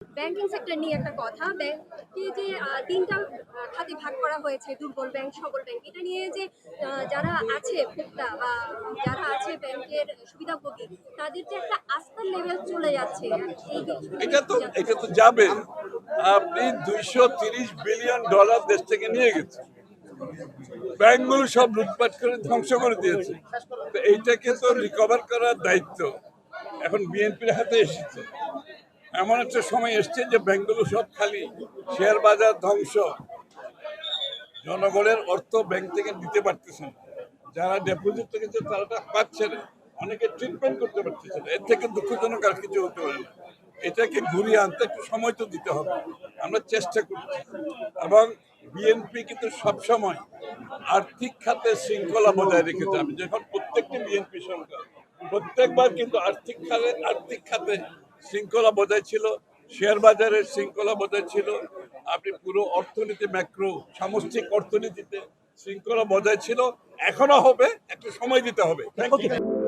Banking sector নিয়ে একটা কথা, ব্যাংককে যে ৩টা খাতে ভাগ করা হয়েছে, দুর্বল ব্যাংক, সবল ব্যাংক। এটা নিয়ে যে যারা আছে ভোক্তা বা যারা আছে ব্যাংকের সুবিধাভোগী, তাদের যে একটা আস্থার লেভেল চলে যাচ্ছে, এই বিষয়টা এটা তো যাবে। আপনি $230 বিলিয়ন দেশ থেকে নিয়ে গেছে, ব্যাংকগুলো সব লুটপাট করে ধ্বংস করে দিয়েছে। তো এইটাকে তো রিকভার করার দায়িত্ব এখন বিএনপির হাতে এসেছে। এমন একটা সময় এসছে যে ব্যাংকগুলো সব খালি, শেয়ার বাজার ধ্বংস, জনগণের অর্থ ব্যাংক থেকে দিতে পারতেছে না, যারা ডিপোজিট রেখেছে তারা পাচ্ছে না, অনেকে ট্রিটমেন্ট করতে পারতেছে না। এর থেকে দুঃখজনক আর কিছু হতে পারে না। এটাকে ঘুরিয়ে আনতে একটু সময় তো দিতে হবে, আমরা চেষ্টা করছি। এবং বিএনপি কিন্তু সবসময় আর্থিক খাতে শৃঙ্খলা বজায় রেখেছে। আমি যখন প্রত্যেকটি বিএনপি সরকার প্রত্যেকবার কিন্তু আর্থিক খাতে শৃঙ্খলা বজায় ছিল, শেয়ার বাজারের শৃঙ্খলা বজায় ছিল। আপনি পুরো অর্থনীতি, ম্যাক্রো সামষ্টিক অর্থনীতিতে শৃঙ্খলা বজায় ছিল, এখনো হবে, একটু সময় দিতে হবে। Thank you.